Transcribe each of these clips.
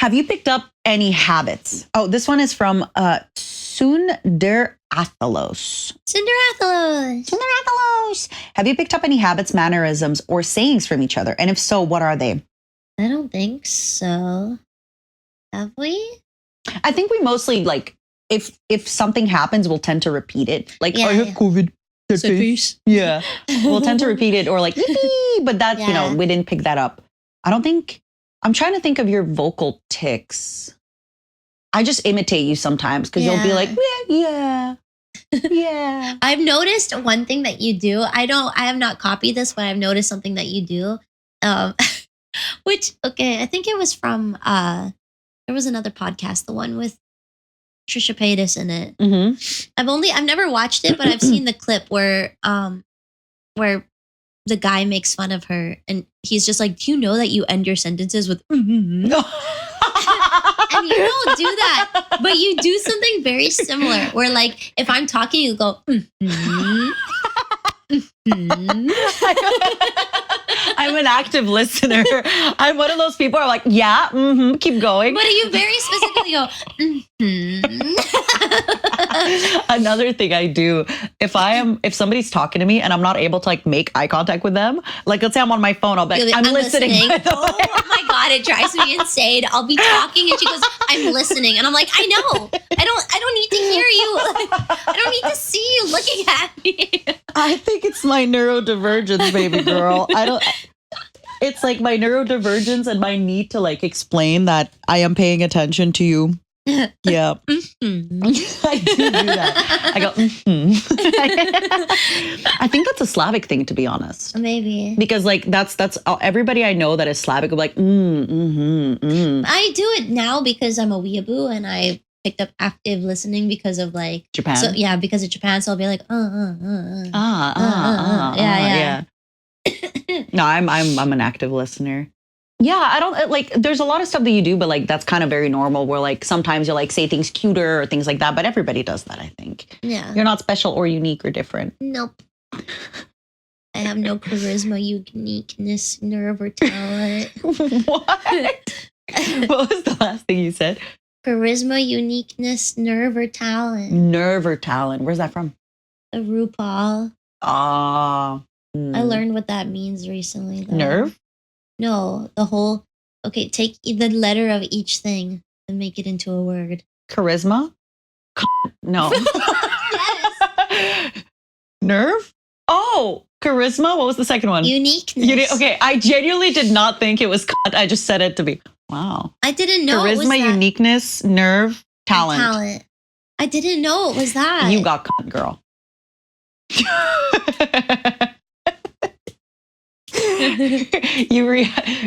Have you picked up any habits? Oh, this one is from Sundarathalos. Sundarathalos. Have you picked up any habits, mannerisms, or sayings from each other? And if so, what are they? I don't think so. Have we? I think we mostly like if something happens, we'll tend to repeat it. Like I have COVID. Yeah, we'll tend to repeat it or like, yippee, but that we didn't pick that up. I don't think. I'm trying to think of your vocal tics. I just imitate you sometimes because you'll be like, yeah. I've noticed one thing that you do. I have not copied this, but I've noticed something that you do. Which, I think it was from, there was another podcast, the one with Trisha Paytas in it. Mm-hmm. I've never watched it, but I've seen the clip where the guy makes fun of her and he's just like, do you know that you end your sentences with mm-hmm? And you don't do that, but you do something very similar where like, if I'm talking, you go, mm-hmm. Mm-hmm. I'm an active listener. I'm one of those people who are like, yeah, mm-hmm, keep going. But you very specifically go, mm-hmm. Another thing I do, if somebody's talking to me and I'm not able to like make eye contact with them, like let's say I'm on my phone, I'll be like, I'm listening. Oh my God, it drives me insane. I'll be talking and she goes, I'm listening. And I'm like, I know. I don't need to hear you. I don't need to see you looking at me. I think it's my neurodivergence, baby girl. It's like my neurodivergence and my need to like explain that I am paying attention to you. Yeah. Mm-hmm. I do that. I go, mm-hmm. I think that's a Slavic thing, to be honest. Maybe. Because like that's everybody I know that is Slavic will be like, I do it now because I'm a weeaboo and I picked up active listening because of like Japan. So yeah, because of Japan. So I'll be like, yeah. No, I'm an active listener. Yeah, I don't like. There's a lot of stuff that you do, but like that's kind of very normal. Where like sometimes you like say things cuter or things like that, but everybody does that. I think. Yeah. You're not special or unique or different. Nope. I have no charisma, uniqueness, nerve, or talent. What? What was the last thing you said? Charisma, uniqueness, nerve, or talent. Nerve or talent. Where's that from? A RuPaul. Ah. I learned what that means recently. Though. Nerve? No, the whole. Okay, take the letter of each thing and make it into a word. Charisma? No. Yes. Nerve? Oh, charisma. What was the second one? Uniqueness. Okay, I genuinely did not think it was. I just said it to be. Wow. I didn't know. Charisma, it was that. uniqueness, nerve, talent. Talent. I didn't know it was that. You got girl.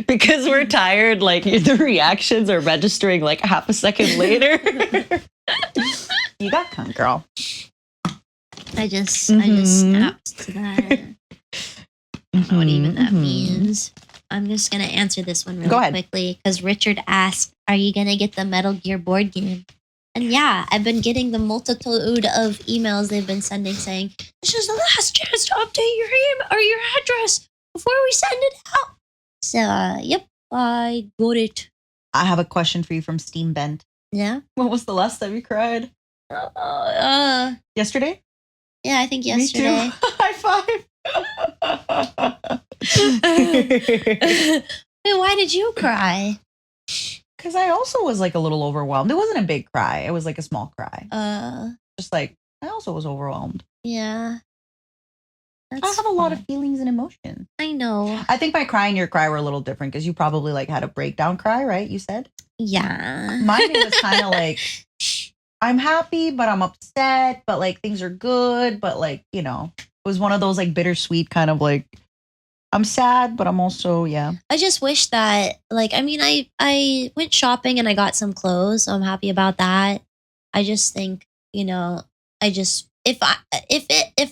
Because we're tired, like the reactions are registering like half a second later. You got cunt, girl. I just snapped to that. I don't know what even that means. I'm just gonna answer this one really quickly because Richard asked, "Are you gonna get the Metal Gear board game?" And yeah, I've been getting the multitude of emails they've been sending saying, "This is the last chance to update your email or your address before we send it out." So, yep, I got it. I have a question for you from Steam Bent. Yeah. When was the last time you cried? Yesterday? Yeah, I think yesterday. Me too. High five. Wait, why did you cry? Because I also was like a little overwhelmed. It wasn't a big cry. It was like a small cry. Just like, I also was overwhelmed. Yeah. I have a lot of feelings and emotions. I know. I think my cry and your cry were a little different because you probably like had a breakdown cry, right? You said? Yeah. Mine was kind of like, I'm happy, but I'm upset, but like things are good. But like, you know, it was one of those like bittersweet kind of like, I'm sad, but I'm also, yeah. I just wish that, like, I mean, I went shopping and I got some clothes, so I'm happy about that. I just think, you know, if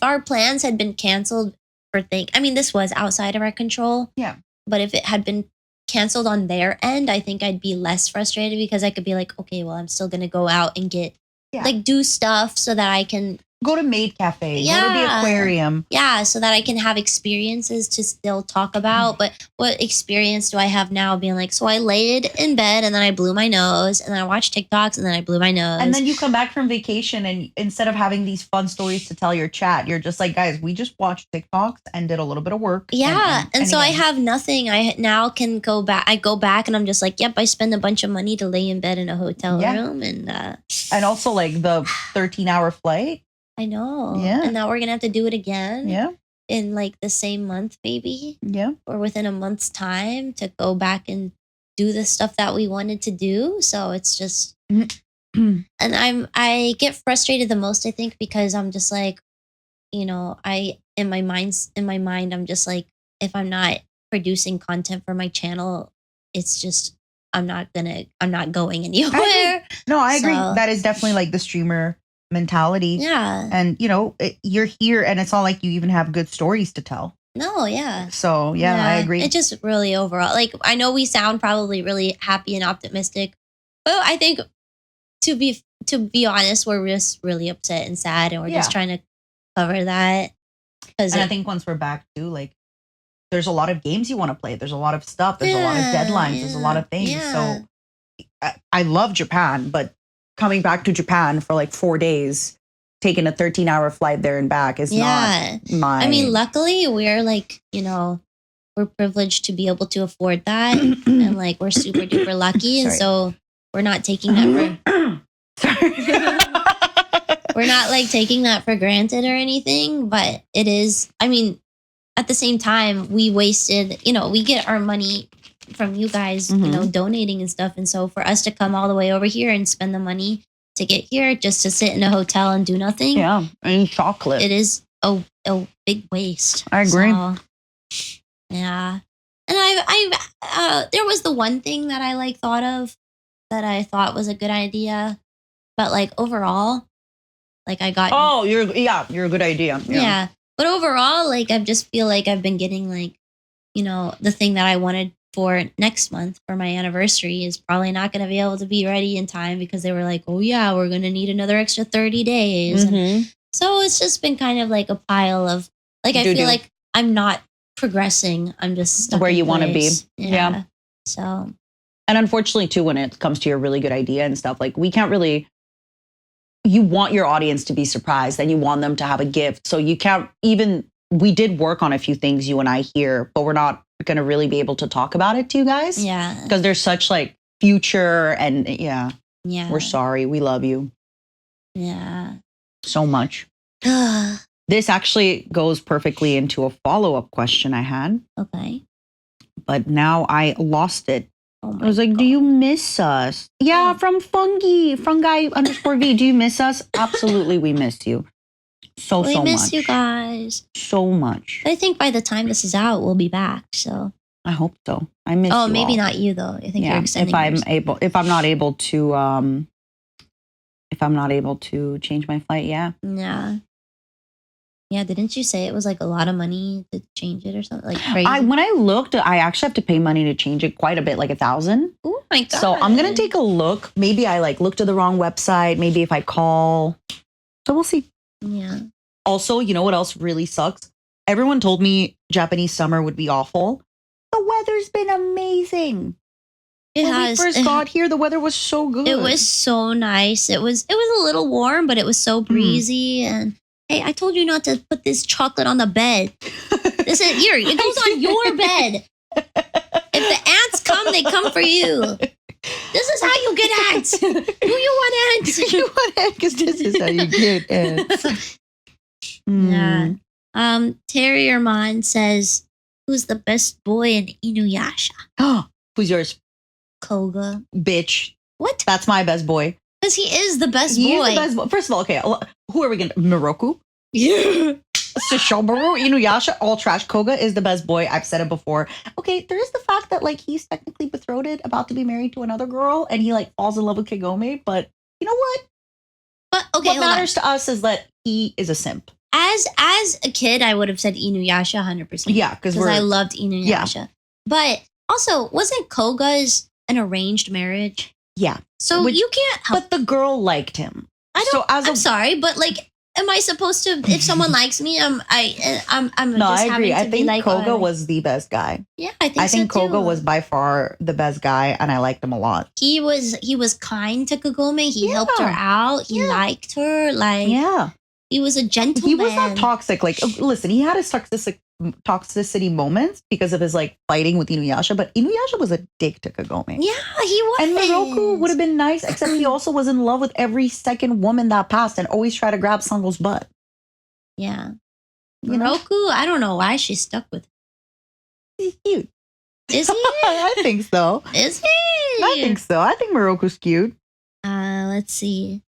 our plans had been canceled I mean, this was outside of our control. Yeah. But if it had been canceled on their end, I think I'd be less frustrated because I could be like, okay, well, I'm still going to go out and get, like, do stuff so that I can Go to Maid Cafe. Yeah. Go to the aquarium. Yeah, so that I can have experiences to still talk about. But what experience do I have now being like, so I laid in bed and then I blew my nose and then I watched TikToks and then I blew my nose. And then you come back from vacation and instead of having these fun stories to tell your chat, you're just like, guys, we just watched TikToks and did a little bit of work. Yeah. And so again, I have nothing. I now can go back. I go back and I'm just like, yep, I spend a bunch of money to lay in bed in a hotel room. And also like the 13-hour flight. I know. Yeah. And now we're going to have to do it again. Yeah. In like the same month, maybe. Yeah. Or within a month's time to go back and do the stuff that we wanted to do. So it's just, and I get frustrated the most, I think, because I'm just like, in my mind, I'm just like, if I'm not producing content for my channel, it's just, I'm not going anywhere. I agree. That is definitely like the streamer mentality. Yeah. And you're here and it's not like you even have good stories to tell. No, yeah. So I agree. It just really overall, like, I know we sound probably really happy and optimistic, but I think to be honest, we're just really upset and sad and we're just trying to cover that. And I think once we're back too, like, there's a lot of games you want to play. There's a lot of stuff. There's a lot of deadlines. There's a lot of things. So I love Japan, but coming back to Japan for like 4 days, taking a 13-hour flight there and back is not my... I mean, luckily we're like, we're privileged to be able to afford that. And like, we're super duper lucky. And so we're not taking that we're not like taking that for granted or anything, but it is, I mean, at the same time, we wasted, we get our money from you guys, donating and stuff. And so for us to come all the way over here and spend the money to get here just to sit in a hotel and do nothing. Yeah. And chocolate. It is a big waste. I agree. So, yeah. And I there was the one thing that I like thought of that I thought was a good idea, but like overall, like I got... Oh, you're a good idea. Yeah. But overall, like I just feel like I've been getting like, the thing that I wanted for next month for my anniversary is probably not going to be able to be ready in time because they were like, oh yeah, we're going to need another extra 30 days. And so it's just been kind of like a pile of like, I feel like I'm not progressing. I'm just stuck where you want to be. Yeah. So. And unfortunately too, when it comes to your really good idea and stuff, like we can't really, you want your audience to be surprised and you want them to have a gift. So you can't even, we did work on a few things, you and I here, but we're not going to really be able to talk about it to you guys. Yeah. Because there's such like future and we're sorry. We love you. Yeah. So much. This actually goes perfectly into a follow-up question I had. Okay. But now I lost it. I was like, God. Do you miss us? Yeah, from fungi_V. Do you miss us? Absolutely, we miss you. So much. We miss you guys. So much. I think by the time this is out, we'll be back. So I hope so. I miss you. Oh, maybe all. not you though. I think you're extending. If I'm not able to change my flight, yeah. Yeah. Yeah, didn't you say it was like a lot of money to change it or something? Like crazy? When I looked, I actually have to pay money to change it quite a bit, like $1,000. Oh my God. So I'm going to take a look. Maybe I like looked at the wrong website. Maybe if I call. So we'll see. Yeah. Also, you know what else really sucks? Everyone told me Japanese summer would be awful. The weather's been amazing. When we first got here, the weather was so good. It was so nice. It was a little warm, but it was so breezy and hey, I told you not to put this chocolate on the bed. This is here. It goes on your bed. If the ants come, they come for you. This is how you get ants. Do you want ants? You want ants? Because this is how you get ants. Yeah. Terriermon says, "Who's the best boy in Inuyasha?" Who's yours? Koga. Bitch. What? That's my best boy. Because he is the best boy. He's the best boy. First of all, okay, who are we going to... Miroku? Yeah. Sesshomaru, Inuyasha, all trash. Koga is the best boy. I've said it before. Okay, there is the fact that like he's technically betrothed, about to be married to another girl, and he like falls in love with Kagome, but you know what? But okay, what matters to us is that he is a simp. As a kid, I would have said Inuyasha 100%. Yeah, because I loved Inuyasha. Yeah. But also, wasn't Koga's an arranged marriage? Yeah. So you can't help. But the girl liked him. I'm sorry, but like am I supposed to? If someone likes me, I'm no, just I agree. having to I think like, Koga was the best guy. Yeah, I think Koga too. was by far the best guy, and I liked him a lot. He was kind to Kagome. He helped her out. He liked her. Like, he was a gentleman. He was not toxic. Like, listen, he had his toxicity moments because of his like fighting with Inuyasha, but Inuyasha was a dick to Kagome. Yeah, he was. And Miroku would have been nice, except he also was in love with every second woman that passed and always tried to grab Sango's butt. Yeah. Miroku, I don't know why she's stuck with him. He's cute. Is he? I think so. Is he? I think so. I think Miroku's cute. Let's see.